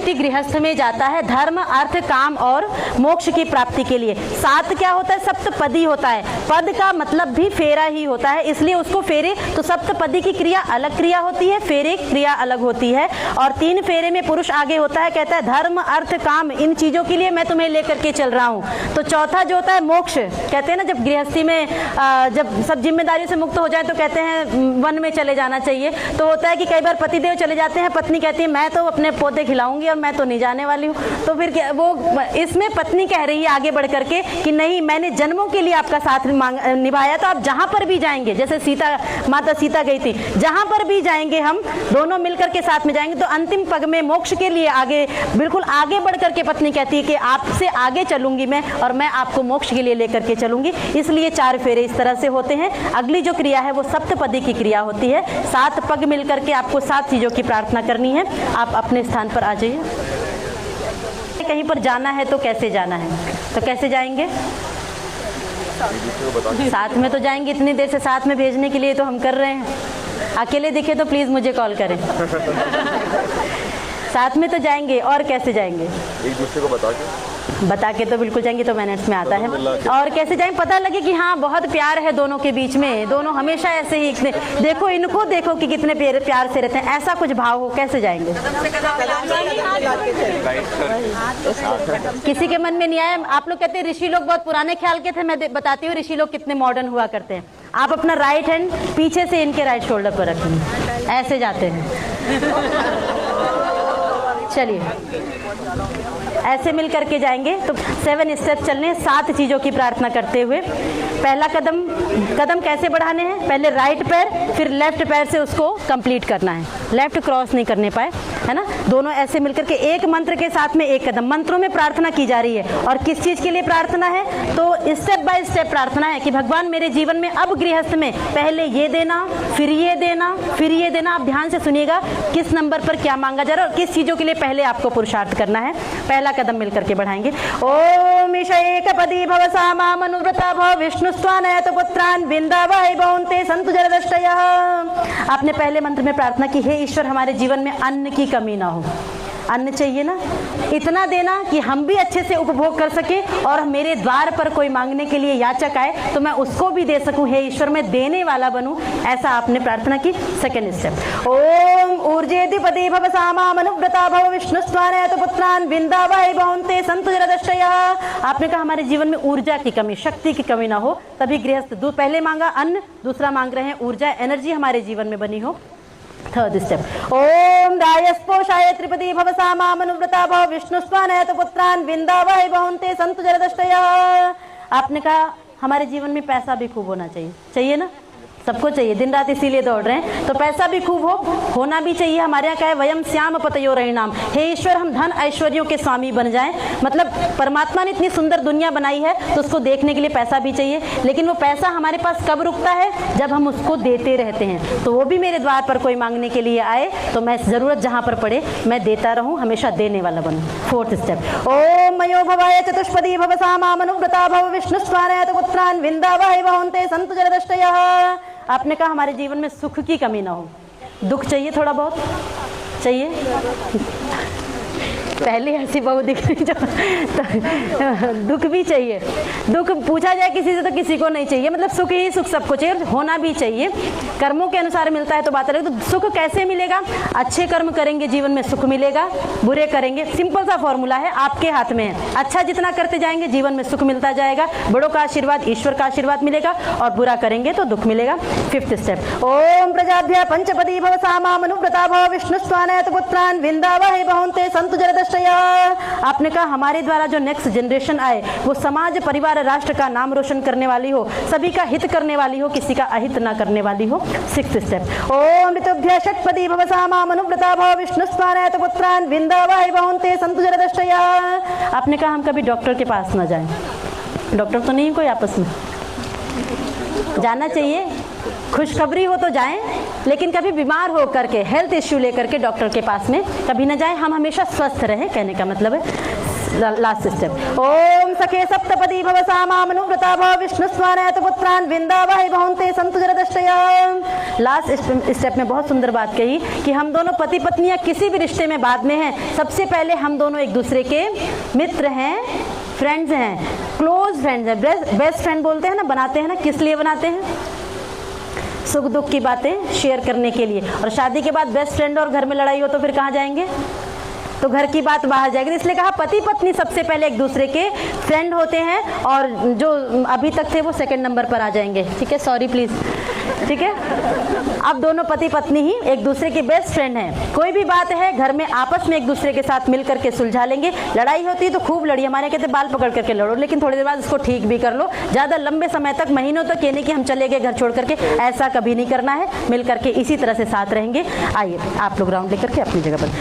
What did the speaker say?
व्यक्ति गृहस्थ में जाता है धर्म अर्थ काम और मोक्ष की प्राप्ति के लिए। 7 क्या होता है? सप्तपदी होता है। पद का मतलब भी फेरा ही होता है, इसलिए उसको फेरे, तो सप्तपदी की क्रिया अलग क्रिया होती है, फेरे क्रिया अलग होती है। और 3 फेरे में पुरुष आगे होता है, कहता है धर्म अर्थ काम इन चीजों के लिए मैं तुम्हें लेकर के चल रहा हूँ। तो चौथा जो होता है मोक्ष, कहते हैं ना जब गृहस्थी में जब सब जिम्मेदारियों से मुक्त हो जाए तो कहते हैं वन में चले जाना चाहिए। तो होता है कि कई बार पतिदेव चले जाते हैं, पत्नी कहती है मैं तो अपने पौधे खिलाऊंगी और मैं तो नहीं जाने वाली हूँ। तो फिर वो इसमें पत्नी कह रही है आगे बढ़ करके कि नहीं, मैंने जन्मों के लिए आपका साथ निभाया, तो आप जहां पर भी जाएंगे, जैसे माता सीता गई थी, जहां पर भी जाएंगे हम दोनों मिलकर के साथ में जाएंगे। तो अंतिम पग में मोक्ष के लिए आगे, बिल्कुल आगे बढ़ करके पत्नी कहती है कि आपसे आगे चलूंगी मैं और मैं आपको मोक्ष के लिए लेकर के चलूंगी। इसलिए 4 फेरे इस तरह से होते हैं। अगली जो क्रिया है वो सप्तपदी की क्रिया होती है। 7 पग मिलकर के आपको 7 चीजों की प्रार्थना करनी है। आप अपने स्थान पर आ जाइए। कहीं पर जाना है तो कैसे जाना है? तो कैसे जाएंगे? साथ में तो जाएंगे, इतनी देर से साथ में भेजने के लिए तो हम कर रहे हैं। अकेले दिखे तो प्लीज मुझे कॉल करें। साथ में तो जाएंगे, और कैसे जाएंगे? एक दूसरे को बता के तो बिल्कुल जाएंगे, तो मिनट्स में आता है। और कैसे जाएंगे? पता लगे कि हाँ बहुत प्यार है दोनों के बीच में, दोनों हमेशा ऐसे ही, देखो इनको देखो कि कितने प्यार से रहते हैं, ऐसा कुछ भाव हो, कैसे जाएंगे? किसी के मन में नहीं आया? आप लोग कहते हैं ऋषि लोग बहुत पुराने ख्याल के थे, मैं बताती हूँ ऋषि लोग कितने मॉडर्न हुआ करते हैं। आप अपना राइट हैंड पीछे से इनके राइट शोल्डर पर रखेंगे, ऐसे जाते हैं। चलिए ऐसे मिल करके जाएंगे। तो 7 स्टेप चलने, 7 चीजों की प्रार्थना करते हुए। पहला कदम कैसे बढ़ाने हैं? पहले राइट पैर, फिर लेफ्ट पैर से उसको कंप्लीट करना है, लेफ्ट क्रॉस नहीं करने पाए, है ना। दोनों ऐसे मिलकर के एक मंत्र के साथ में एक कदम। मंत्रों में प्रार्थना की जा रही है, और किस चीज के लिए प्रार्थना है? तो स्टेप बाय स्टेप प्रार्थना है कि भगवान मेरे जीवन में अब गृहस्थ में पहले ये देना, फिर ये देना, फिर ये देना। आप ध्यान से सुनिएगा किस नंबर पर क्या मांगा जा रहा है और किस चीजों के लिए पहले आपको पुरुषार्थ करना है। पहला कदम मिलकर के बढ़ाएंगे। ओम ईशैकपदी भव सामा मनुव्रता भव विष्णुस्त्वानयत पुत्रान् विन्दावै भवन्ते सन्तु जरदष्टयः। आपने पहले मंत्र में प्रार्थना की, हे ईश्वर हमारे जीवन में अन्न की कमी ना हो। अन्न चाहिए ना, इतना देना कि हम भी अच्छे से उपभोग कर सके, और मेरे द्वार पर कोई मांगने के लिए याचक आए तो मैं उसको भी दे सकूं। हे ईश्वर मैं देने वाला बनूं, ऐसा आपने प्रार्थना की। सेकंड स्टेप, ओम ऊर्जेधिपति भव सामा मनुव्रता भव विष्णुस्त्वानयत पुत्रान् विन्दावै भवन्ते सन्तु जरदष्टयः। आपने कहा हमारे जीवन में ऊर्जा की कमी, शक्ति की कमी ना हो, तभी गृहस्थ पहले मांगा अन्न, दूसरा मांग रहे हैं ऊर्जा, एनर्जी हमारे जीवन में बनी हो। थर्ड स्टेप, ओम रायस्पोषाय त्रिपदी भव सामा मनुव्रता भव विष्णुस्त्वानयत पुत्रान् विन्दावै भवन्ते सन्तु जरदष्टयः। आपने कहा हमारे जीवन में पैसा भी खूब होना चाहिए, चाहिए ना, सबको चाहिए, दिन रात इसीलिए दौड़ रहे हैं। तो पैसा भी खूब होना भी चाहिए। हमारे यहाँ क्या है, वयम श्याम पतयो रहिणाम। हे ईश्वर हम धन ऐश्वर्यों के स्वामी बन जाएं। मतलब परमात्मा ने इतनी सुंदर दुनिया बनाई है तो उसको देखने के लिए पैसा भी चाहिए, लेकिन वो पैसा हमारे पास कब रुकता है? जब हम उसको देते रहते हैं। तो वो भी मेरे द्वार पर कोई मांगने के लिए आए तो मैं जरूरत जहाँ पर पड़े मैं देता रहूँ, हमेशा देने वाला बनूँ। फोर्थ स्टेप, ओम मयो भवाय चतुष्पदी भव सामा मनुव्रता भव विष्णुस्त्वानयत पुत्रान् विन्दावै भवन्ते सन्तु जरदष्टयः। आपने कहा हमारे जीवन में सुख की कमी ना हो। दुख चाहिए, थोड़ा बहुत चाहिए। पहले ऐसी बहू दिख रही जो तो दुख भी चाहिए। दुख पूछा जाए किसी से तो किसी को नहीं चाहिए, मतलब सुख ही सुख सबको चाहिए, होना भी चाहिए। कर्मों के अनुसार मिलता है तो बात अलग। तो सुख कैसे मिलेगा? अच्छे कर्म करेंगे जीवन में सुख मिलेगा, बुरे करेंगे, सिंपल सा फॉर्मूला है, आपके हाथ में है। अच्छा जितना करते जाएंगे जीवन में सुख मिलता जाएगा, बड़ों का आशीर्वाद, ईश्वर का आशीर्वाद मिलेगा, और बुरा करेंगे तो दुख मिलेगा। फिफ्थ स्टेप, ओम प्रजाभ्य पंचपदी भव सामा मनुव्रता भव विष्णुस्त्वानयत पुत्रान् विन्दावै भवन्ते सन्तु जरदष्टयः। आपने कहा हमारे द्वारा जो नेक्स्ट जनरेशन आए वो समाज परिवार राष्ट्र का नाम रोशन करने वाली हो, सभी का हित करने वाली हो, किसी का अहित ना करने वाली हो। सिक्स्थ स्टेप, ओम ऋतुभ्य षट्पदी भव सामा मनुव्रता भव विष्णुस्त्वानयत पुत्रान् विन्दावै भवन्ते सन्तु जरदष्टयः। आपने कहा हम कभी डॉक्टर के पास ना जाएं। डॉक्टर तो नहीं कोई आपस में जाना चाहिए, खुशखबरी हो तो जाएं, लेकिन कभी बीमार हो करके हेल्थ इश्यू लेकर के डॉक्टर के पास में कभी न जाएं। हम हमेशा स्वस्थ रहें, कहने का मतलब है। लास्ट स्टेप, ओम सखे सप्तपदी भव सामा मनुव्रता भव विष्णु स्वानयत पुत्रान विंदावहि बहुंते संतु जरदष्टया। लास्ट स्टेप में बहुत सुंदर बात कही कि हम दोनों पति पत्नियां किसी भी रिश्ते में बाद में हैं, सबसे पहले हम दोनों एक दूसरे के मित्र हैं, फ्रेंड्स हैं, क्लोज फ्रेंड्स हैं। बेस्ट फ्रेंड बोलते हैं ना, बनाते हैं ना, किस लिए बनाते हैं? सुख दुख की बातें शेयर करने के लिए। और शादी के बाद बेस्ट फ्रेंड और घर में लड़ाई हो तो फिर कहाँ जाएंगे? तो घर की बात बाहर जाएगी। इसलिए कहा पति पत्नी सबसे पहले एक दूसरे के फ्रेंड होते हैं और जो अभी तक थे वो सेकंड नंबर पर आ जाएंगे। ठीक है, सॉरी प्लीज। ठीक है, अब दोनों पति पत्नी ही एक दूसरे के बेस्ट फ्रेंड हैं। कोई भी बात है घर में आपस में एक दूसरे के साथ मिल करके सुलझा लेंगे। लड़ाई होती है तो खूब लड़िए, हमारे कहते बाल पकड़ करके लड़ो, लेकिन थोड़ी देर बाद इसको ठीक भी कर लो। ज़्यादा लंबे समय तक, महीनों तक ये नहीं कि हम चले गए घर छोड़ करके, ऐसा कभी नहीं करना है। मिल करके इसी तरह से साथ रहेंगे। आइए आप लोग राउंड लेकर के अपनी जगह पर।